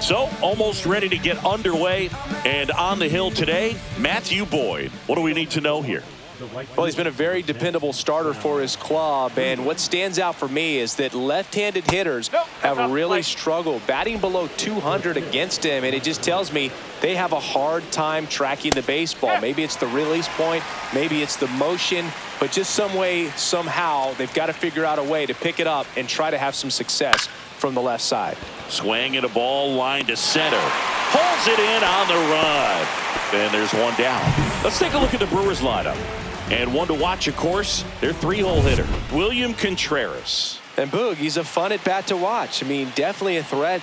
So, almost ready to get underway. And on the hill today, Matthew Boyd. What do we need to know here? Well, he's been a very dependable starter for his club, and what stands out for me is that left-handed hitters have really struggled batting below 200 against him, and it just tells me they have a hard time tracking the baseball. Maybe it's the release point, maybe it's the motion, but just some way, somehow, they've got to figure out a way to pick it up and try to have some success from the left side. Swing and a ball line to center. Pulls it in on the run. And there's one down. Let's take a look at the Brewers lineup. And one to watch, of course, their three-hole hitter, William Contreras. And Boog, he's a fun at bat to watch. I mean, definitely a threat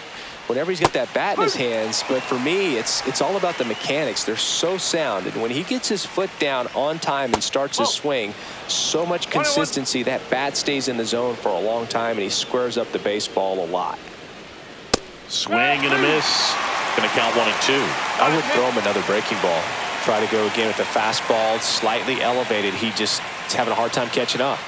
whenever he's got that bat in his hands. But for me, it's all about the mechanics. They're so sound. And when he gets his foot down on time and starts his swing, so much consistency, that bat stays in the zone for a long time, and he squares up the baseball a lot. Swing and a miss. Going to count 1-2. I would throw him another breaking ball. Try to go again with the fastball, slightly elevated. He just is having a hard time catching up.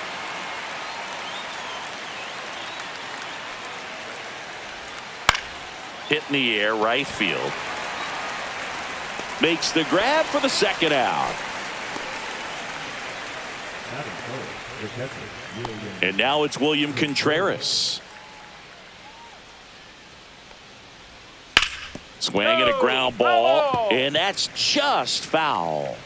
Hit in the air, right field. Makes the grab for the second out. And now it's William Contreras. Swing and a ground ball, and that's just foul.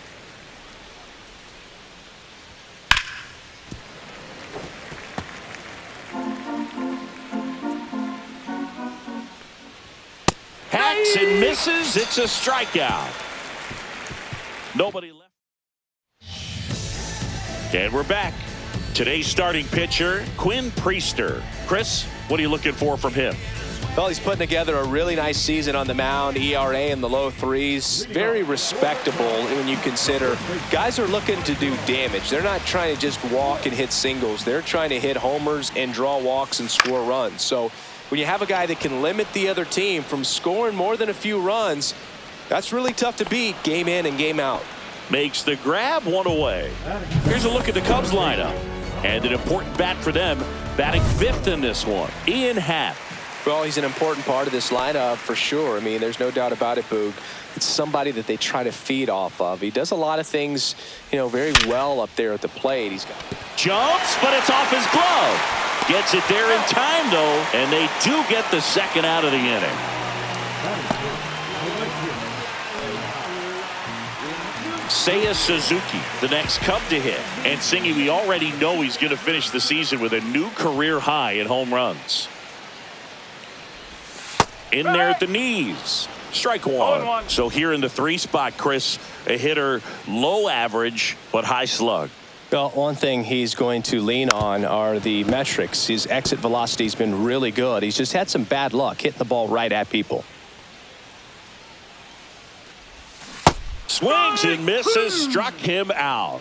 Hacks and misses. It's a strikeout. Nobody left. And we're back. Today's starting pitcher, Quinn Priester. Chris, what are you looking for from him? Well, he's putting together a really nice season on the mound. ERA in the low threes. Very respectable when you consider guys are looking to do damage. They're not trying to just walk and hit singles. They're trying to hit homers and draw walks and score runs. So when you have a guy that can limit the other team from scoring more than a few runs, that's really tough to beat game in and game out. Makes the grab, one away. Here's a look at the Cubs lineup. And an important bat for them, batting fifth in this one, Ian Happ. Well, he's an important part of this lineup for sure. I mean, there's no doubt about it, Boog. It's somebody that they try to feed off of. He does a lot of things, you know, very well up there at the plate. He's got jumps, but it's off his glove. Gets it there in time, though, and they do get the second out of the inning. Seiya Suzuki, the next Cub to hit. And Singy, we already know he's going to finish the season with a new career high in home runs. In there at the knees. Strike one. So here in the 3 spot, Chris, a hitter low average but high slug. Well, one thing he's going to lean on are the metrics. His exit velocity has been really good. He's just had some bad luck hitting the ball right at people. Swings and misses, struck him out.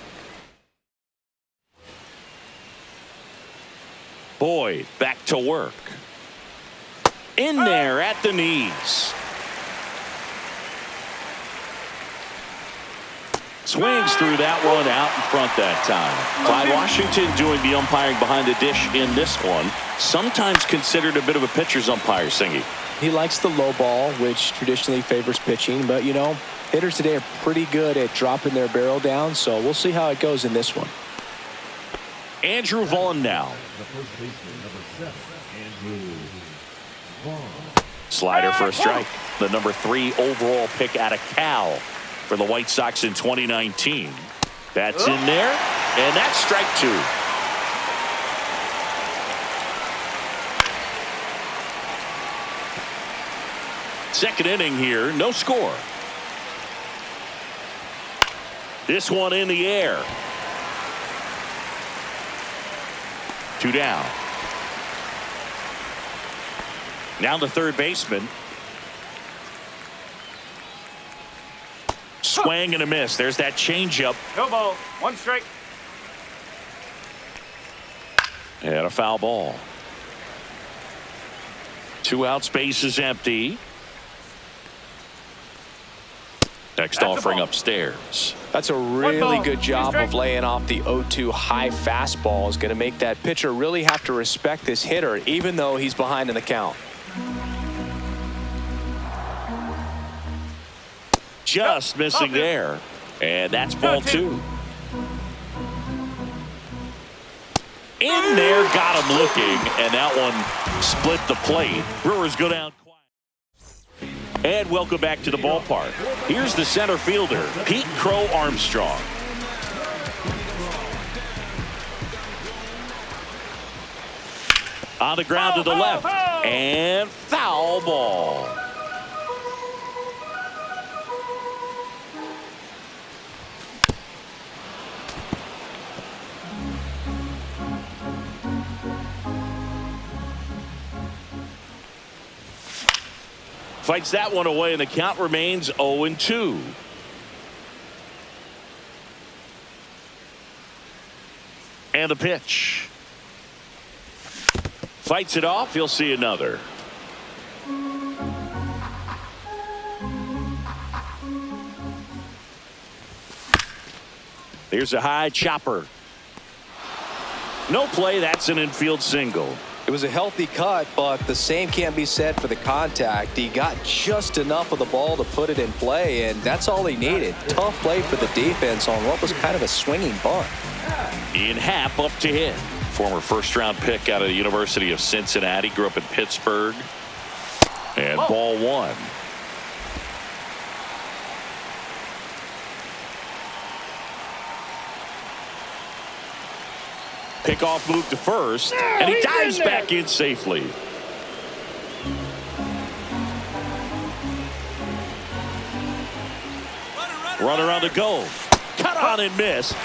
Boyd back to work. In there at the knees. Swings through that one out in front that time. Clyde Washington doing the umpiring behind the dish in this one. Sometimes considered a bit of a pitcher's umpire, Singy. He likes the low ball, which traditionally favors pitching. But, you know, hitters today are pretty good at dropping their barrel down. So we'll see how it goes in this one. Andrew Vaughn now. Slider for a strike. The number 3 overall pick out of Cal for the White Sox in 2019. That's in there, and that's strike 2. Second inning here, no score. This one in the air. 2 down. Now the third baseman. Swing and a miss. There's that changeup. No ball. 1 strike. And a foul ball. 2 outs, base is empty. Next offering upstairs. That's a really good job of laying off the 0-2 high fastball. Is going to make that pitcher really have to respect this hitter, even though he's behind in the count. Just missing there. And that's ball 2. In there, got him looking, and that one split the plate. Brewers go down quiet. And welcome back to the ballpark. Here's the center fielder, Pete Crow Armstrong. On the ground to the left, and foul ball. Fights that one away, and the count remains 0-2. And the pitch. Fights it off. He'll see another. There's a high chopper. No play. That's an infield single. It was a healthy cut, but the same can't be said for the contact. He got just enough of the ball to put it in play, and that's all he needed. Tough play for the defense on what was kind of a swinging bunt. Ian Happ up to hit. Former first-round pick out of the University of Cincinnati. Grew up in Pittsburgh. And ball 1. Pickoff move to first, and he dives back in safely. Runner on the go. Cut on and miss.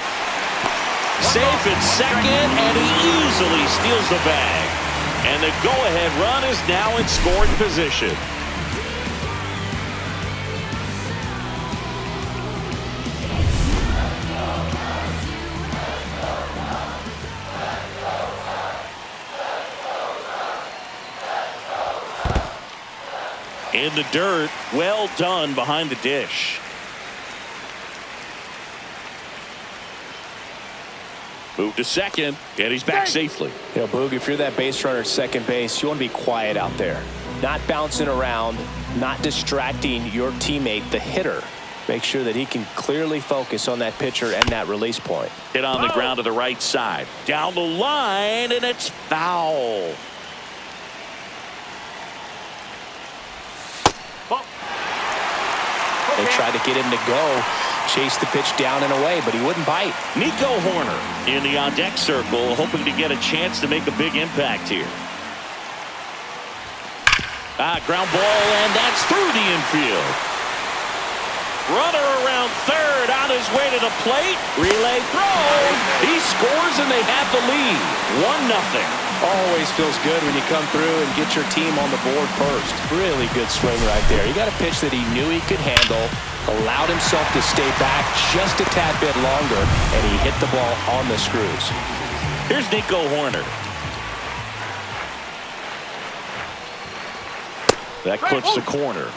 Safe in second, and he easily steals the bag. And the go-ahead run is now in scoring position. In the dirt, well done behind the dish. Move to second, and he's back safely. You know, Boog, if you're that base runner at second base, you want to be quiet out there. Not bouncing around, not distracting your teammate, the hitter. Make sure that he can clearly focus on that pitcher and that release point. Hit on the ground to the right side. Down the line, and it's foul. They tried to get him to go, chase the pitch down and away, but he wouldn't bite. Nico Horner in the on-deck circle, hoping to get a chance to make a big impact here. Ground ball, and that's through the infield. Runner around third, on his way to the plate. Relay throw. He scores, and they have the lead. 1-0. Always feels good when you come through and get your team on the board first. Really good swing right there. He got a pitch that he knew he could handle, allowed himself to stay back just a tad bit longer, and he hit the ball on the screws. Here's Nico Horner. That clips the corner.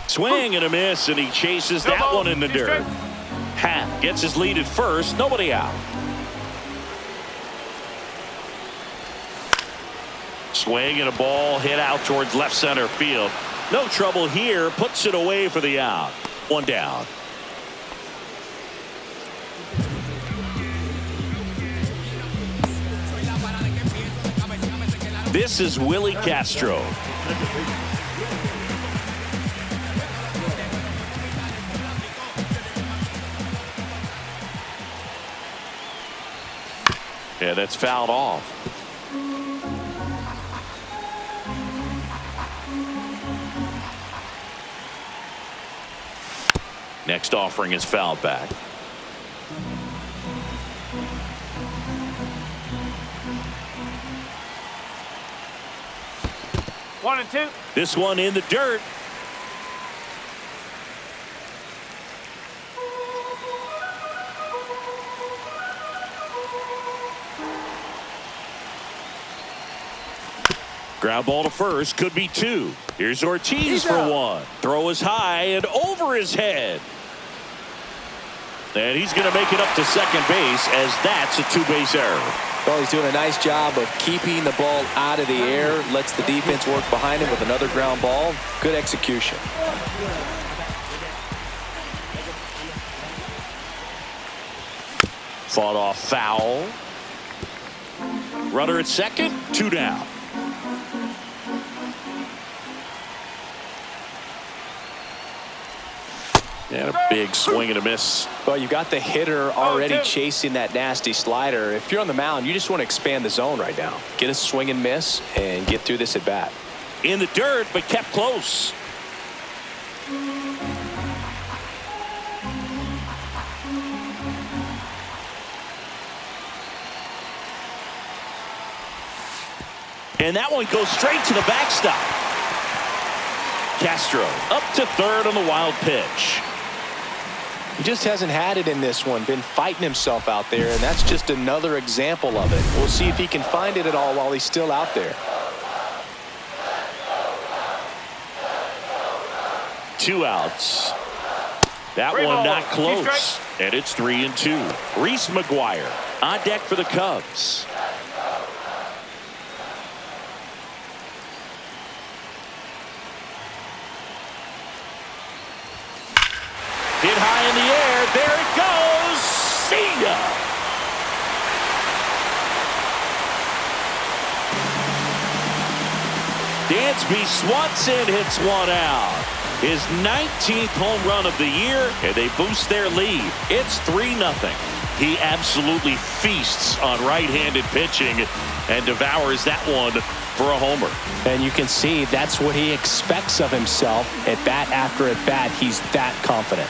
Swing and a miss, and he chases that one in the dirt. Happ gets his lead at first. Nobody out. Swing and a ball hit out towards left center field. No trouble here. Puts it away for the out. 1 down. This is Willie Castro. Yeah, that's fouled off. Next offering is fouled back. One and two. This one in the dirt. Ground ball to first, could be 2. Here's Ortiz for 1. Throw is high and over his head. And he's going to make it up to second base as that's a two-base error. Well, he's doing a nice job of keeping the ball out of the air. Lets the defense work behind him with another ground ball. Good execution. Fought off foul. Runner at second, 2 down. And a big swing and a miss. Well, you got the hitter already chasing that nasty slider. If you're on the mound, you just want to expand the zone right now. Get a swing and miss and get through this at bat. In the dirt, but kept close. And that one goes straight to the backstop. Castro up to third on the wild pitch. He just hasn't had it in this one. Been fighting himself out there, and that's just another example of it. We'll see if he can find it at all while he's still out there. 2 outs. That one not close. And it's 3-2. Reese McGuire on deck for the Cubs. Hit high in the air. There it goes. See ya. Dansby Swanson hits one out. His 19th home run of the year, and they boost their lead. It's 3-0. He absolutely feasts on right-handed pitching and devours that one for a homer. And you can see that's what he expects of himself at bat after at bat. He's that confident.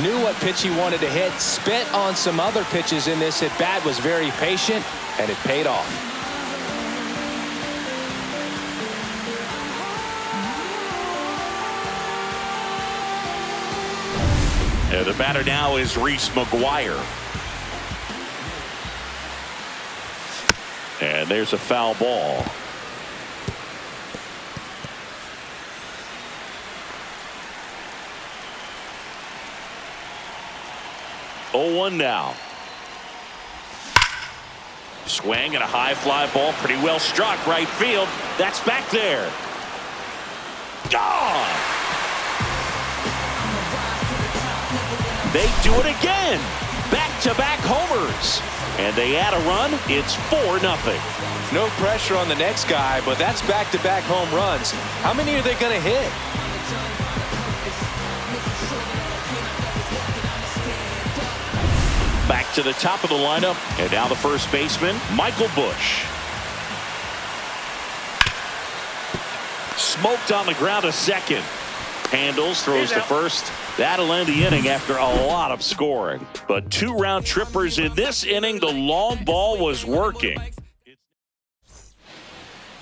Knew what pitch he wanted to hit, spit on some other pitches in this at bat, was very patient, and it paid off. And the batter now is Reese McGuire. And there's a foul ball. Oh, 0-1 now. Swing and a high fly ball, pretty well struck right field. That's back there. Gone. They do it again. Back-to-back homers. And they add a run. It's 4-0. No pressure on the next guy, but that's back-to-back home runs. How many are they going to hit? Back to the top of the lineup, and now the first baseman, Michael Busch. Smoked on the ground to second. Handles, throws to first. That'll end the inning after a lot of scoring. But 2 round trippers in this inning. The long ball was working.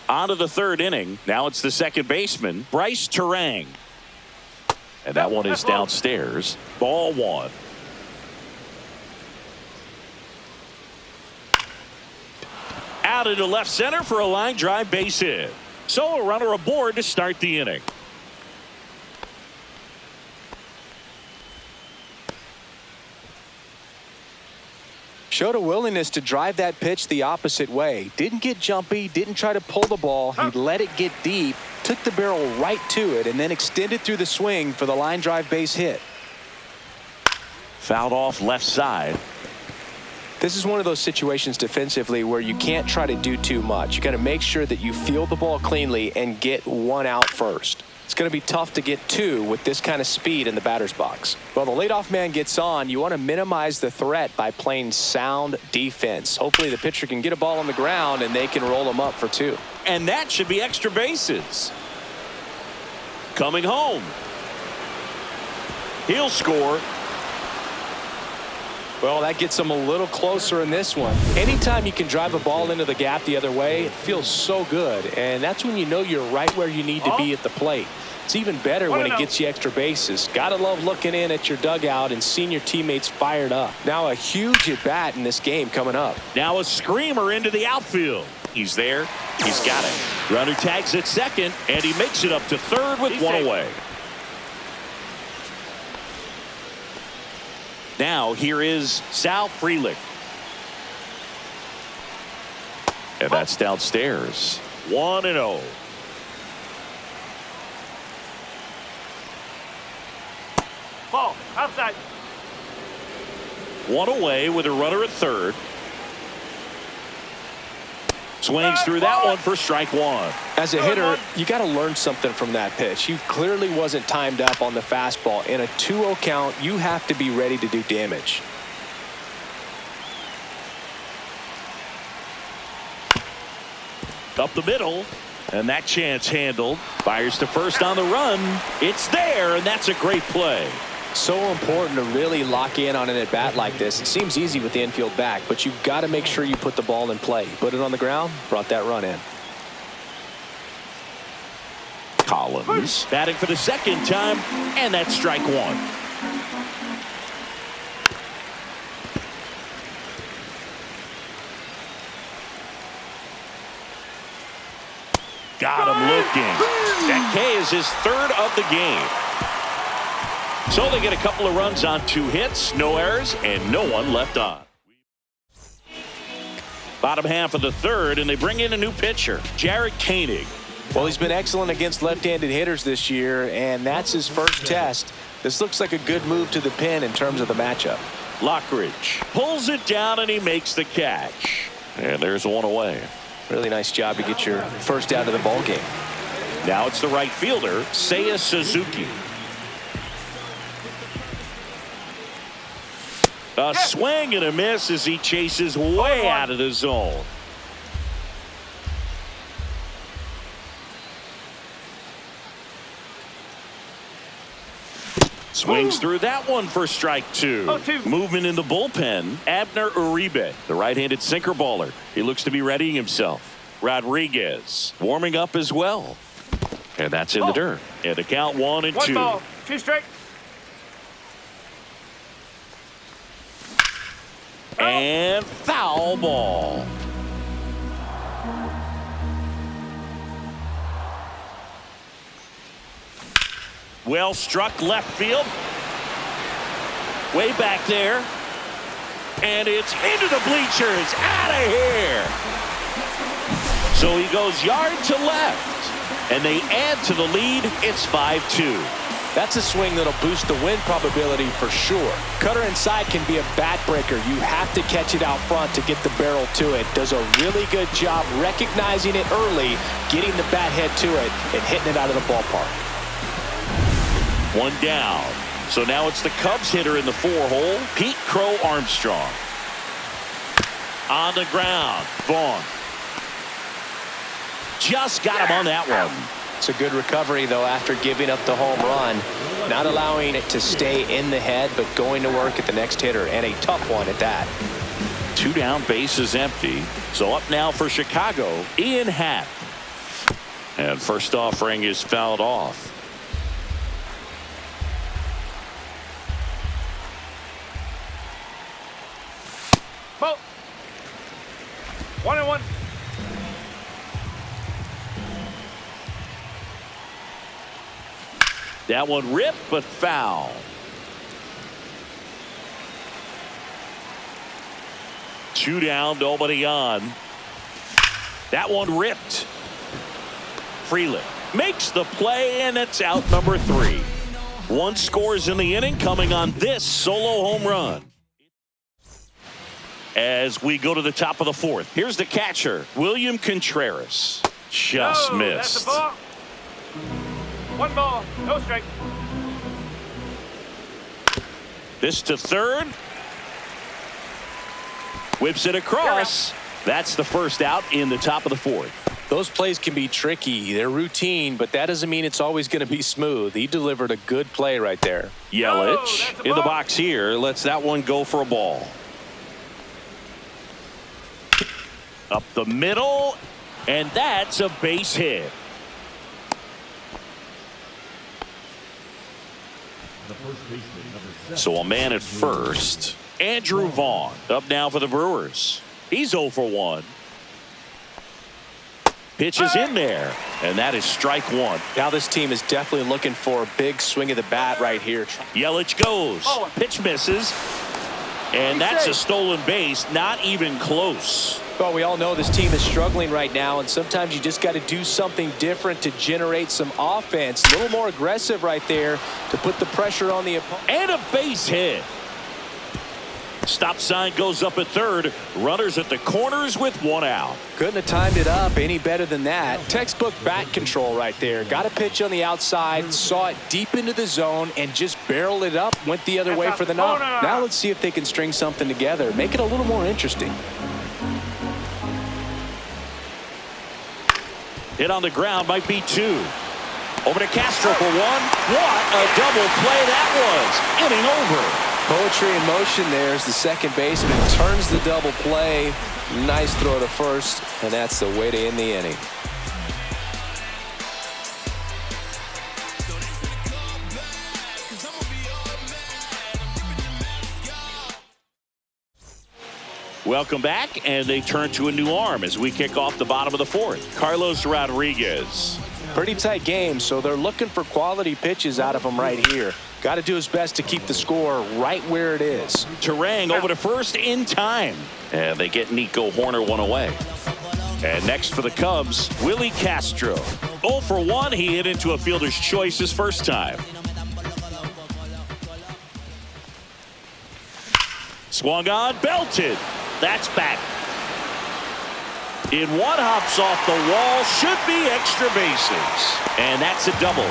On to the 3rd inning. Now it's the second baseman, Bryce Terang. And that one is downstairs. Ball 1. Out into left center for a line drive base hit. So a runner aboard to start the inning. Showed a willingness to drive that pitch the opposite way. Didn't get jumpy, didn't try to pull the ball. He let it get deep, took the barrel right to it, and then extended through the swing for the line drive base hit. Fouled off left side. This is one of those situations defensively where you can't try to do too much. You got to make sure that you field the ball cleanly and get 1 out first. It's going to be tough to get 2 with this kind of speed in the batter's box. Well, the leadoff man gets on. You want to minimize the threat by playing sound defense. Hopefully the pitcher can get a ball on the ground and they can roll him up for 2. And that should be extra bases. Coming home. He'll score. Well, that gets them a little closer in this one. Anytime you can drive a ball into the gap the other way, it feels so good. And that's when you know you're right where you need to be at the plate. It's even better when it gets you extra bases. Gotta love looking in at your dugout and seeing your teammates fired up. Now a huge at bat in this game coming up. Now a screamer into the outfield. He's there. He's got it. Runner tags at second, and he makes it up to third with 1 away. Now here is Sal Frelick. And that's downstairs. 1-0. Ball outside. One away with a runner at third. Swings through that one for strike one. As a hitter, you got to learn something from that pitch. He clearly wasn't timed up on the fastball. In a 2-0 count, you have to be ready to do damage. Up the middle, and that chance handled. Fires to first on the run. It's there, and that's a great play. So important to really lock in on an at-bat like this. It seems easy with the infield back, but you've got to make sure you put the ball in play. Put it on the ground, brought that run in. Collins batting for the second time, and that's strike one. Got him looking. That K is his third of the game. So they get a couple of runs on 2 hits, no errors, and no one left on. Bottom half of the third, and they bring in a new pitcher, Jarred Koenig. Well, he's been excellent against left-handed hitters this year, and that's his first test. This looks like a good move to the pin in terms of the matchup. Lockridge pulls it down, and he makes the catch. And there's one away. Really nice job to get your first out of the ball game. Now it's the right fielder, Seiya Suzuki. A swing and a miss as he chases way out of the zone. Swings through that one for strike two. Movement in the bullpen. Abner Uribe, the right-handed sinker baller. He looks to be readying himself. Rodriguez warming up as well. And that's in the dirt. And the count 1-2. 1 ball, 2 strikes. And foul ball. Well struck left field. Way back there. And it's into the bleachers. Out of here. So he goes yard to left. And they add to the lead. It's 5-2. That's a swing that'll boost the win probability for sure. Cutter inside can be a bat breaker. You have to catch it out front to get the barrel to it. Does a really good job recognizing it early, getting the bat head to it, and hitting it out of the ballpark. One down. So now it's the Cubs hitter in the 4-hole, Pete Crow Armstrong. On the ground, Vaughn. Just got him on that one. It's a good recovery, though, after giving up the home run. Not allowing it to stay in the head, but going to work at the next hitter, and a tough one at that. 2 down, bases empty. So up now for Chicago, Ian Happ. And first offering is fouled off. Ball. 1-1. That one ripped, but foul. Two down, nobody on. That one ripped. Frelick makes the play, and it's out number 3. 1 scores in the inning, coming on this solo home run. As we go to the top of the 4th, here's the catcher, William Contreras. Just missed. That's a ball. 1 ball, no strike. This to third. Whips it across. That's the first out in the top of the 4th. Those plays can be tricky. They're routine, but that doesn't mean it's always going to be smooth. He delivered a good play right there. Yelich in the box here. Lets that one go for a ball. Up the middle, and that's a base hit. So a man at first. Andrew Vaughn up now for the Brewers. He's 0 for 1. Pitch is in there, and that is strike 1. Now this team is definitely looking for a big swing of the bat right here. Yelich goes. Pitch misses. And that's a stolen base, not even close. Well, we all know this team is struggling right now, and sometimes you just got to do something different to generate some offense. A little more aggressive right there to put the pressure on the opponent. And a base hit. Stop sign goes up at third. Runners at the corners with one out. Couldn't have timed it up any better than that. Textbook bat control right there. Got a pitch on the outside, saw it deep into the zone, and just barreled it up, went the other way for the knock. Now let's see if they can string something together. Make it a little more interesting. Hit on the ground, might be two. Over to Castro for one. What a double play that was. Inning over. Poetry in motion there as the second baseman turns the double play. Nice throw to first, and that's the way to end the inning. Welcome back, and they turn to a new arm as we kick off the bottom of the fourth. Carlos Rodriguez. Pretty tight game, so they're looking for quality pitches out of him right here. Got to do his best to keep the score right where it is. Terang over to first in time. And they get Nico Horner one away. And next for the Cubs, Willie Castro. 0 for 1. He hit into a fielder's choice his first time. Swung on, belted. That's back. In one, hops off the wall, should be extra bases. And that's a double.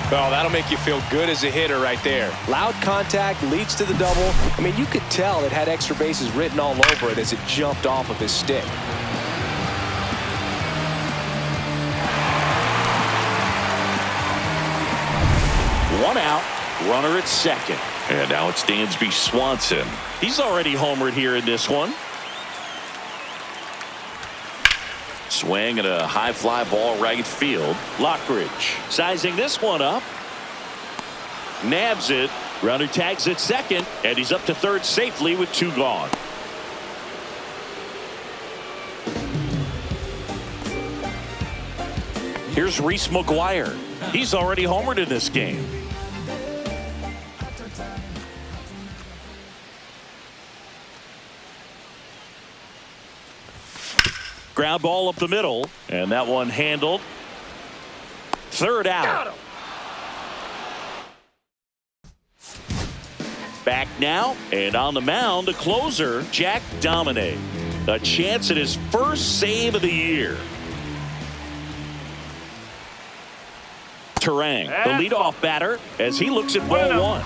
Oh, that'll make you feel good as a hitter right there. Loud contact leads to the double. I mean, you could tell it had extra bases written all over it as it jumped off of his stick. One out, runner at second. And now it's Dansby Swanson. He's already homered here in this one. Swing and a high fly ball right field. Lockridge sizing this one up. Nabs it. Runner tags at second, and he's up to third safely with two gone. Here's Reese McGuire. He's already homered in this game. Ground ball up the middle, and that one handled. Third out. Back now, and on the mound, the closer, Jack Domine. A chance at his first save of the year. Terang, the leadoff batter, as he looks at ball one.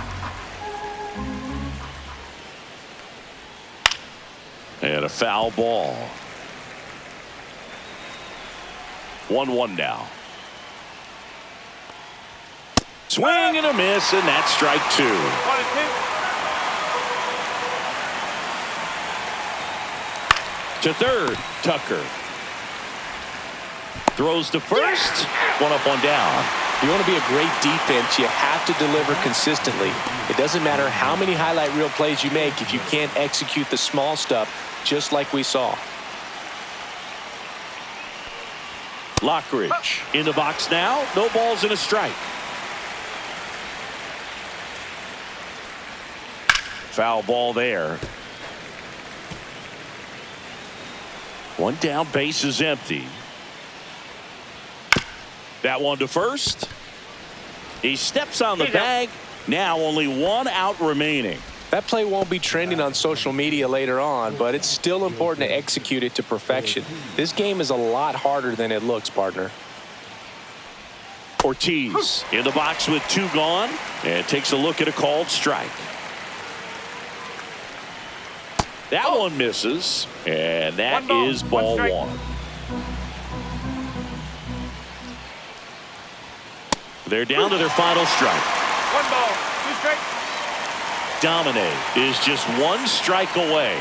And a foul ball. 1-1 now. Swing and a miss, and that's strike two. To third, Tucker. Throws to first. One up, one down. If you want to be a great defense, you have to deliver consistently. It doesn't matter how many highlight reel plays you make if you can't execute the small stuff, just like we saw. Lockridge in the box now. No balls and a strike. Foul ball there. One down, base is empty. That one to first. He steps on the bag. Now only one out remaining. That play won't be trending on social media later on, but it's still important to execute it to perfection. This game is a lot harder than it looks, partner. Ortiz in the box with two gone, and takes a look at a called strike. That one misses, and that is ball one. They're down to their final strike. 1 ball, 2 strikes. Domine is just one strike away.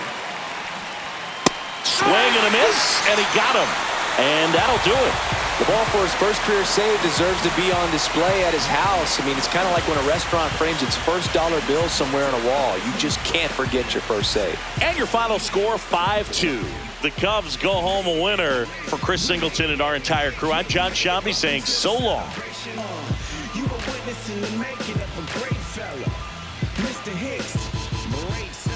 Swing and a miss, and he got him. And that'll do it. The ball for his first career save deserves to be on display at his house. I mean, it's kind of like when a restaurant frames its first dollar bill somewhere on a wall. You just can't forget your first save. And your final score, 5-2. The Cubs go home a winner. For Chris Singleton and our entire crew, I'm John Shambi saying so long. Mr. Hicks breaks